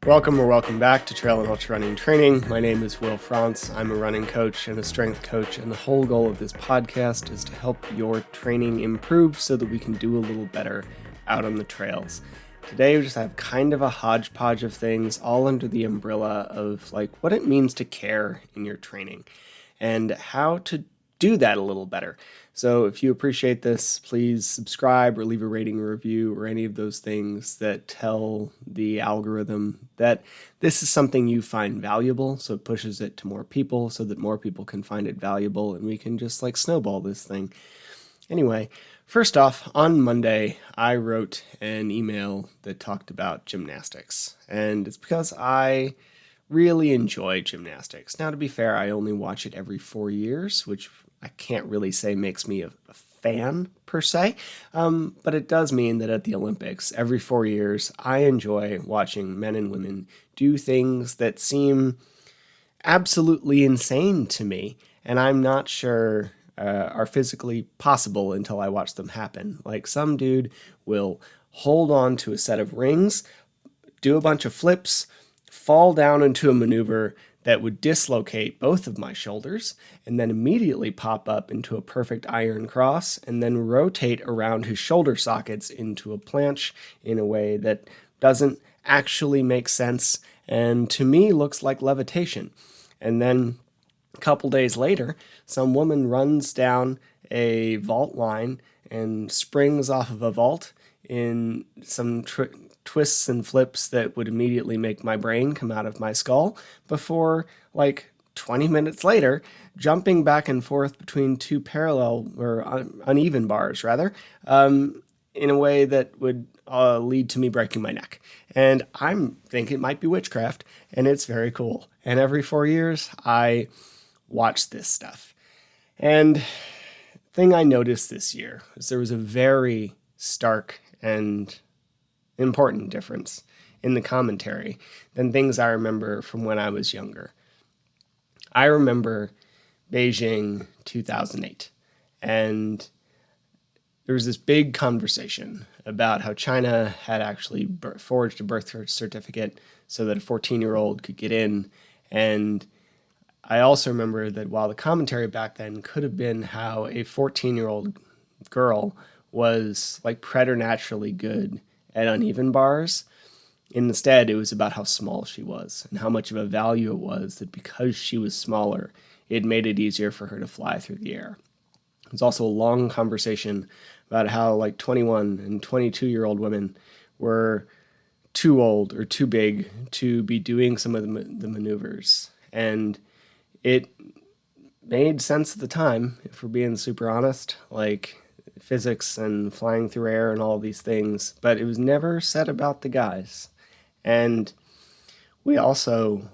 Welcome back to Trail and Ultra Running Training. My name is Will Frantz. I'm a running coach and a strength coach, and the whole goal of this podcast is to help your training improve so that we can do a little better out on the trails. Today we just have kind of a hodgepodge of things all under the umbrella of like what it means to care in your training and how to do that a little better. So if you appreciate this, please subscribe or leave a rating or review or any of those things that tell the algorithm that this is something you find valuable, so it pushes it to more people so that more people can find it valuable and we can just like snowball this thing. Anyway, first off, on Monday, I wrote an email that talked about gymnastics, and it's because I really enjoy gymnastics. Now, to be fair, I only watch it every 4 years, which I can't really say makes me a fan per se, but it does mean that at the Olympics, every 4 years, I enjoy watching men and women do things that seem absolutely insane to me, and I'm not sure are physically possible until I watch them happen. Like some dude will hold on to a set of rings, do a bunch of flips, fall down into a maneuver that would dislocate both of my shoulders, and then immediately pop up into a perfect iron cross, and then rotate around his shoulder sockets into a planche in a way that doesn't actually make sense, and to me looks like levitation. And then a couple days later, some woman runs down a vault line and springs off of a vault in some twists and flips that would immediately make my brain come out of my skull before, like 20 minutes later, jumping back and forth between two parallel or uneven bars, rather, in a way that would lead to me breaking my neck. And I'm thinking it might be witchcraft, and it's very cool. And every 4 years, I watch this stuff. And thing I noticed this year was there was a very stark and important difference in the commentary than things I remember from when I was younger. I remember Beijing 2008, and there was this big conversation about how China had actually forged a birth certificate so that a 14-year-old could get in. And I also remember that while the commentary back then could have been how a 14-year-old girl was like preternaturally good at uneven bars, instead it was about how small she was and how much of a value it was that because she was smaller, it made it easier for her to fly through the air. There's also a long conversation about how like 21 and 22-year-old women were too old or too big to be doing some of the maneuvers. And it made sense at the time, if we're being super honest, like physics and flying through air and all these things, but it was never said about the guys. And we also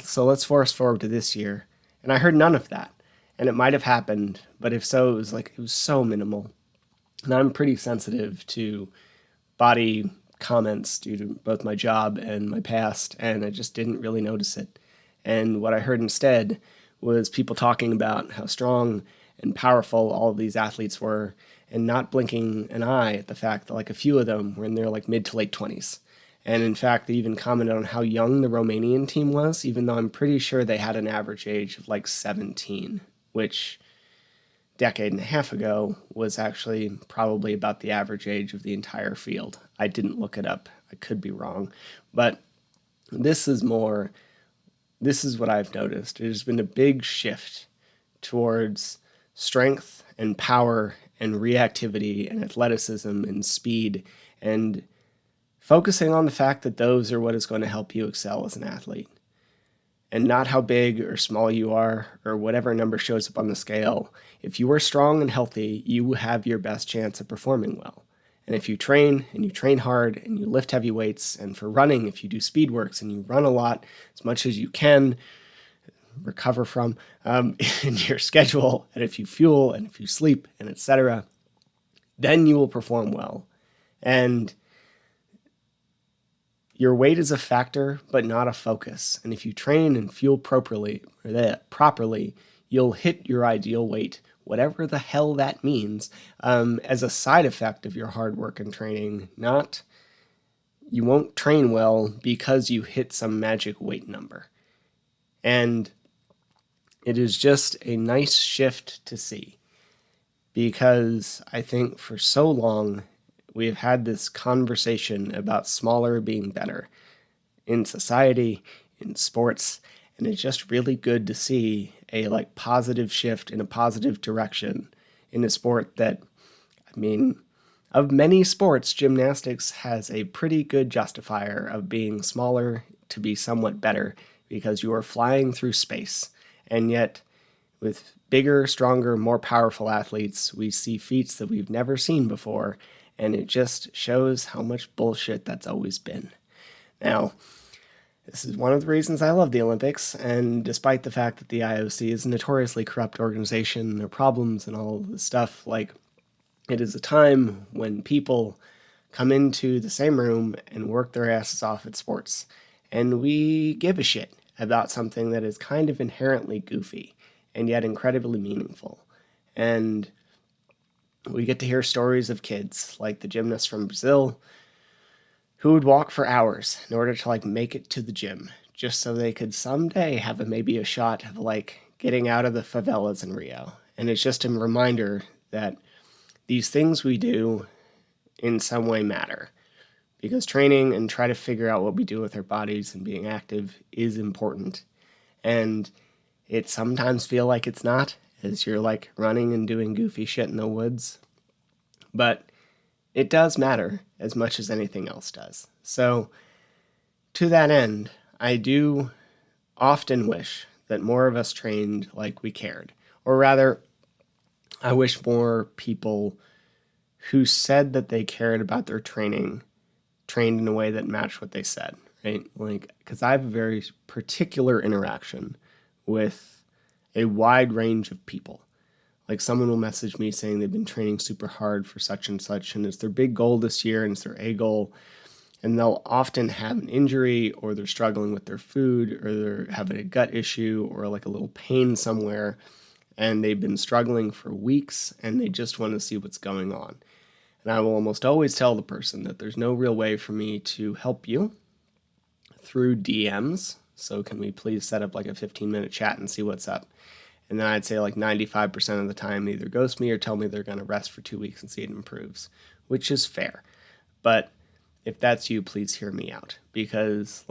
so let's fast forward to this year, and I heard none of that. And it might have happened, but if so, it was so minimal. And I'm pretty sensitive to body comments due to both my job and my past, and I just didn't really notice it. And what I heard instead was people talking about how strong and powerful all of these athletes were, and not blinking an eye at the fact that like a few of them were in their like mid to late 20s. And in fact, they even commented on how young the Romanian team was, even though I'm pretty sure they had an average age of like 17, which a decade and a half ago was actually probably about the average age of the entire field. I didn't look it up. I could be wrong. But this is what I've noticed. It has been a big shift towards strength and power and reactivity and athleticism and speed, and focusing on the fact that those are what is going to help you excel as an athlete, and not how big or small you are or whatever number shows up on the scale. If you are strong and healthy, you have your best chance of performing well. And if you train and you train hard and you lift heavy weights, and for running, if you do speed works and you run a lot as much as you can, recover from in your schedule, and if you fuel and if you sleep and etc., then you will perform well. And your weight is a factor, but not a focus. And if you train and fuel properly, you'll hit your ideal weight, whatever the hell that means, as a side effect of your hard work and training, not you won't train well because you hit some magic weight number. And it is just a nice shift to see, because I think for so long we have had this conversation about smaller being better in society, in sports, and it's just really good to see a positive shift in a positive direction in a sport that, of many sports, gymnastics has a pretty good justifier of being smaller to be somewhat better, because you are flying through space. And yet, with bigger, stronger, more powerful athletes, we see feats that we've never seen before, and it just shows how much bullshit that's always been. Now, this is one of the reasons I love the Olympics, and despite the fact that the IOC is a notoriously corrupt organization, their problems and all of this stuff, it is a time when people come into the same room and work their asses off at sports. And we give a shit about something that is kind of inherently goofy and yet incredibly meaningful. And we get to hear stories of kids, like the gymnast from Brazil, who would walk for hours in order to make it to the gym, just so they could someday have maybe a shot of getting out of the favelas in Rio. And it's just a reminder that these things we do in some way matter, because training and try to figure out what we do with our bodies and being active is important. And it sometimes feel like it's not, as you're running and doing goofy shit in the woods. But it does matter as much as anything else does. So to that end, I do often wish that more of us trained like we cared. Or rather, I wish more people who said that they cared about their training trained in a way that matched what they said, right? Because I have a very particular interaction with a wide range of people. Someone will message me saying they've been training super hard for such and such, and it's their big goal this year, and it's their A goal, and they'll often have an injury, or they're struggling with their food, or they're having a gut issue, or a little pain somewhere, and they've been struggling for weeks, and they just want to see what's going on. And I will almost always tell the person that there's no real way for me to help you through DMs, so can we please set up a 15-minute chat and see what's up? And then I'd say 95% of the time they either ghost me or tell me they're going to rest for 2 weeks and see it improves, which is fair. But if that's you, please hear me out, because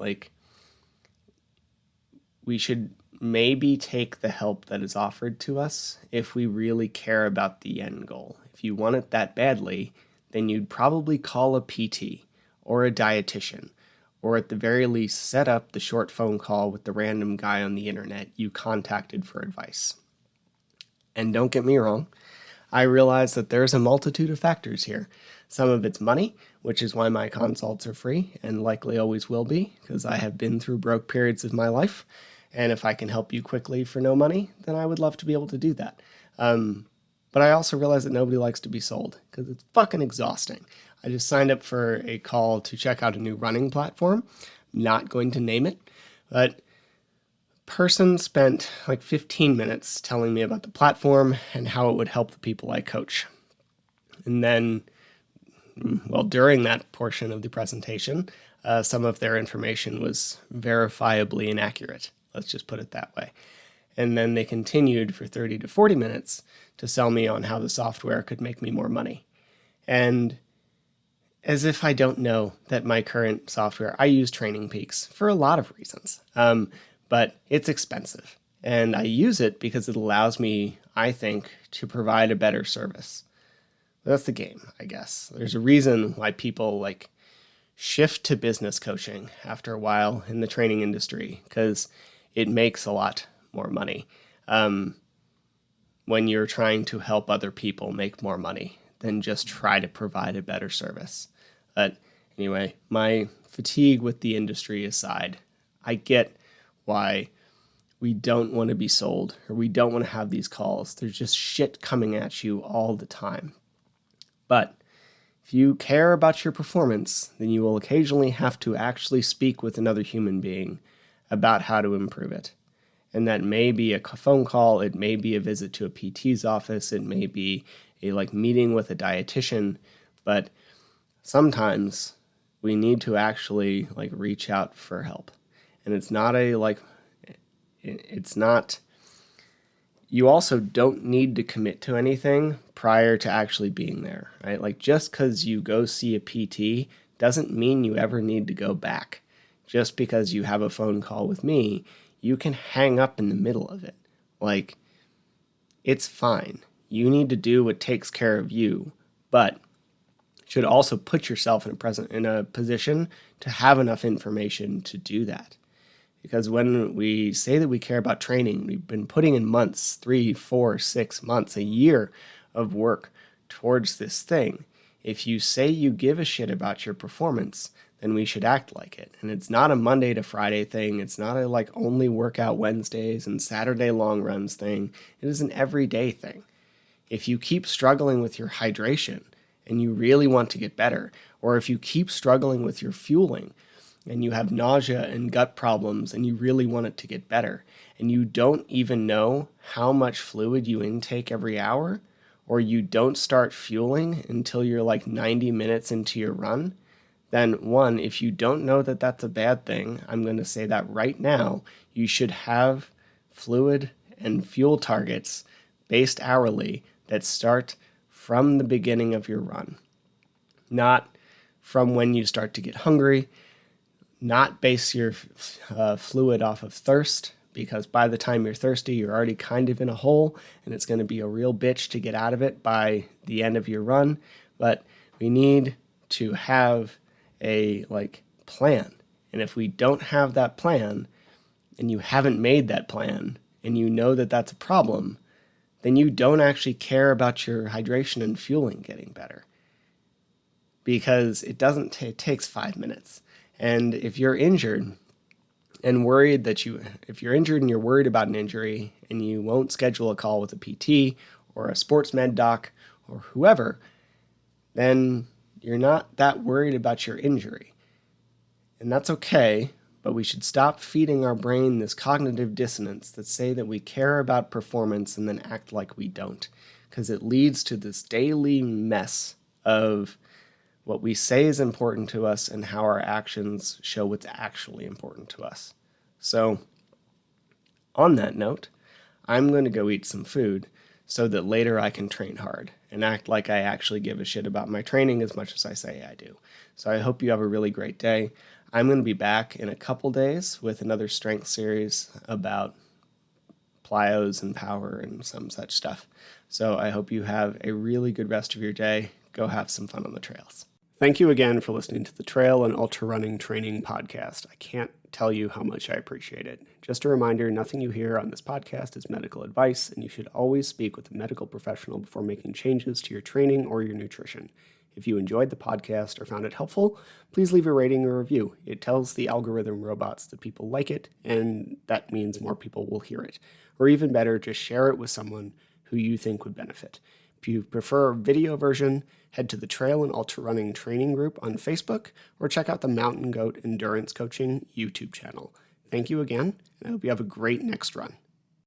we should maybe take the help that is offered to us if we really care about the end goal. If you want it that badly, then you'd probably call a PT or a dietitian, or at the very least set up the short phone call with the random guy on the internet you contacted for advice. And don't get me wrong, I realize that there's a multitude of factors here. Some of it's money, which is why my consults are free and likely always will be, because I have been through broke periods of my life. And if I can help you quickly for no money, then I would love to be able to do that. But I also realize that nobody likes to be sold, because it's fucking exhausting. I just signed up for a call to check out a new running platform. I'm not going to name it, but person spent 15 minutes telling me about the platform and how it would help the people I coach. And then, during that portion of the presentation, some of their information was verifiably inaccurate. Let's just put it that way. And then they continued for 30 to 40 minutes to sell me on how the software could make me more money. And as if I don't know that my current software, I use Training Peaks for a lot of reasons, but it's expensive. And I use it because it allows me, I think, to provide a better service. That's the game, I guess. There's a reason why people shift to business coaching after a while in the training industry, because it makes a lot more money when you're trying to help other people make more money than just try to provide a better service. But anyway, my fatigue with the industry aside, I get why we don't want to be sold, or we don't want to have these calls. There's just shit coming at you all the time. But if you care about your performance, then you will occasionally have to actually speak with another human being about how to improve it. And that may be a phone call, it may be a visit to a PT's office, it may be a meeting with a dietitian, but sometimes we need to actually reach out for help. And it's not you also don't need to commit to anything prior to actually being there, right? Just because you go see a PT doesn't mean you ever need to go back. Just because you have a phone call with me, you can hang up in the middle of it. It's fine. You need to do what takes care of you, but should also put yourself in a position to have enough information to do that. Because when we say that we care about training, we've been putting in months, 3, 4, 6 months, a year of work towards this thing. If you say you give a shit about your performance, then we should act like it. And it's not a Monday to Friday thing. It's not a only workout Wednesdays and Saturday long runs thing. It is an everyday thing. If you keep struggling with your hydration and you really want to get better, or if you keep struggling with your fueling and you have nausea and gut problems and you really want it to get better, and you don't even know how much fluid you intake every hour, or you don't start fueling until you're 90 minutes into your run, then one, if you don't know that that's a bad thing, I'm going to say that right now, you should have fluid and fuel targets based hourly that start from the beginning of your run, not from when you start to get hungry, not base your fluid off of thirst, because by the time you're thirsty, you're already kind of in a hole, and it's going to be a real bitch to get out of it by the end of your run. But we need to have a plan. And if we don't have that plan, and you haven't made that plan, and you know that that's a problem, then you don't actually care about your hydration and fueling getting better. Because it takes 5 minutes. And if you're injured and worried if you're injured and you're worried about an injury and you won't schedule a call with a PT or a sports med doc or whoever, then you're not that worried about your injury. And that's okay, but we should stop feeding our brain this cognitive dissonance that say that we care about performance and then act like we don't, because it leads to this daily mess of what we say is important to us and how our actions show what's actually important to us. So, on that note, I'm going to go eat some food so that later I can train hard and act like I actually give a shit about my training as much as I say I do. So I hope you have a really great day. I'm going to be back in a couple days with another strength series about plyos and power and some such stuff. So I hope you have a really good rest of your day. Go have some fun on the trails. Thank you again for listening to the Trail and Ultra Running Training Podcast. I can't tell you how much I appreciate it. Just a reminder, nothing you hear on this podcast is medical advice, and you should always speak with a medical professional before making changes to your training or your nutrition. If you enjoyed the podcast or found it helpful, please leave a rating or review. It tells the algorithm robots that people like it, and that means more people will hear it. Or even better, just share it with someone who you think would benefit. If you prefer a video version, head to the Trail and Ultra Running Training Group on Facebook, or check out the Mountain Goat Endurance Coaching YouTube channel. Thank you again, and I hope you have a great next run.